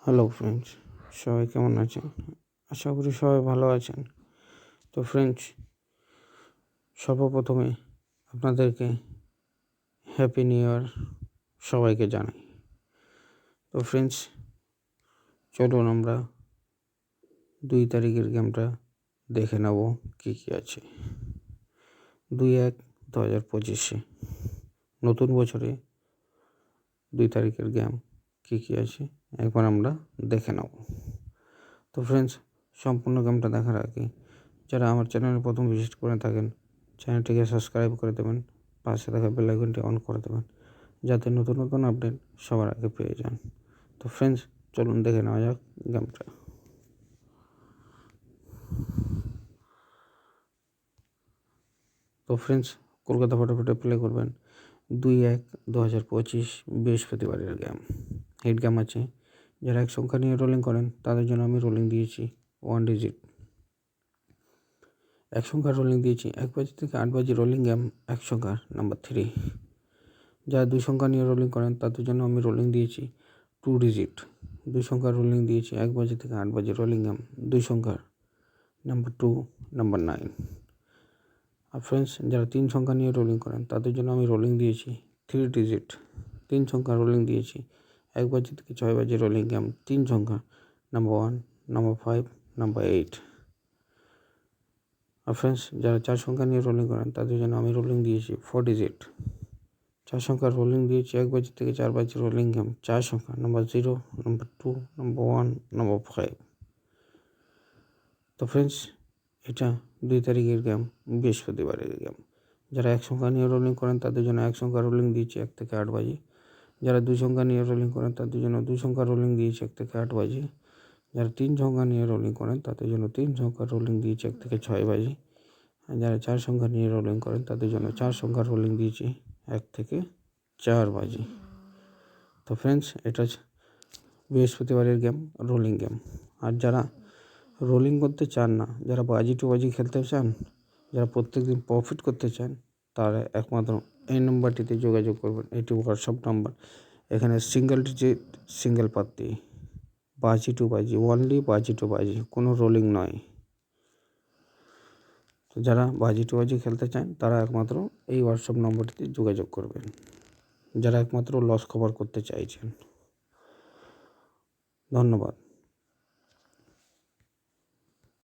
Hello friends, সবাই কেমন আছেন? আশা করি সবাই ভালো আছেন। তো ফ্রেন্ডস, সর্বপ্রথমে আপনাদেরকে হ্যাপি নিউ ইয়ার সবাইকে জানাই। তো ফ্রেন্ডস, চলুন আমরা 2 তারিখের গেমটা দেখে নেব কী কী আছে। 2/1/2025 নতুন বছরে 2 তারিখের গেম কী কী আছে একবার আমরা দেখে নেব। তো ফ্রেন্ডস, সম্পূর্ণ গেমটা দেখার আগে যারা আমার চ্যানেলে প্রথম ভিজিট করে থাকেন, চ্যানেলটিকে সাবস্ক্রাইব করে দেবেন, পাশে থাকা বেল আইকনটি অন করে দেবেন, যাতে নতুন নতুন আপডেট সবার আগে পেয়ে যান। তো ফ্রেন্ডস, চলুন দেখে নেওয়া যাক গেমটা। তো ফ্রেন্ডস, কলকাতা ফটোফটে প্লে করবেন 2/1/2025 বৃহস্পতিবারের গেম। হিট গেম আছে। যারা এক সংখ্যা নিয়ে রোলিং করেন তাদের জন্য আমি রোলিং দিয়েছি 1 ডিজিট। এক সংখ্যার রোলিং দিয়েছি 1 বাজি থেকে 8 বাজি রোলিং গেম এক সংখ্যার নাম্বার 3। যারা 2 সংখ্যা নিয়ে রোলিং করেন তাদের জন্য আমি রোলিং দিয়েছি 2 ডিজিট। 2 সংখ্যার রোলিং দিয়েছি 1 বাজি থেকে 8 বাজি রোলিং গেম 2 সংখ্যার নাম্বার 2, নাম্বার 9। আর ফ্রেন্ডস, যারা 3 সংখ্যা নিয়ে রোলিং করেন তাদের জন্য আমি রোলিং দিয়েছি 3 ডিজিট। 3 সংখ্যার রোলিং দিয়েছি 1 বাজি থেকে 6 বাজি রোলিং গেম 3 সংখ্যা নাম্বার 1, নাম্বার 5, নাম্বার 8। আর ফ্রেন্ডস, যারা 4 সংখ্যা নিয়ে রোলিং করেন তাদের জন্য আমি রোলিং দিয়েছি 4 ডিজিট। 4 সংখ্যার রোলিং দিয়েছি 1 বাজি থেকে 4 বাজি রোলিং গেম 4 সংখ্যা নাম্বার 0, নাম্বার 2, নাম্বার 1, নাম্বার 5। তো ফ্রেন্ডস, এটা 2 তারিখের গেম, বৃহস্পতিবারের গেম। যারা 1 সংখ্যা নিয়ে রোলিং করেন তাদের জন্য 1 সংখ্যা রোলিং দিয়েছি 1 থেকে 8 বাজি। যারা 2 সংখ্যা নিয়ে রোলিং করেন তাদের জন্য 2 সংখ্যা রোলিং দিয়েছি 1 থেকে 8 বাজি। যারা 3 সংখ্যা নিয়ে রোলিং করেন তাদের জন্য 3 সংখ্যা রোলিং দিয়েছি 1 থেকে 6 বাজি। আর যারা 4 সংখ্যা নিয়ে রোলিং করেন তাদের জন্য 4 সংখ্যার রোলিং দিয়েছি 1 থেকে 4 বাজি। তো ফ্রেন্ডস, এটা বৃহস্পতিবারের গেম, রোলিং গেম। আর যারা রোলিং করতে চান না, যারা বাজি টু বাজি খেলতে চান, যারা প্রত্যেক দিন প্রফিট করতে চান, তারা একমাত্র এই নাম্বারটিতে যোগাযোগ করবেন। এটি হোয়াটসঅ্যাপ নাম্বার। এখানে সিঙ্গেল ডিজিট, সিঙ্গেল পাত্তি, বাজি টু বাজি, অনলি বাজি টু বাজি, কোনো রোলিং নয়। তো যারা বাজি টু বাজি খেলতে চান তারা একমাত্র এই হোয়াটসঅ্যাপ নম্বরটিতে যোগাযোগ করবেন, যারা একমাত্র লস কভার করতে চাইছেন। ধন্যবাদ।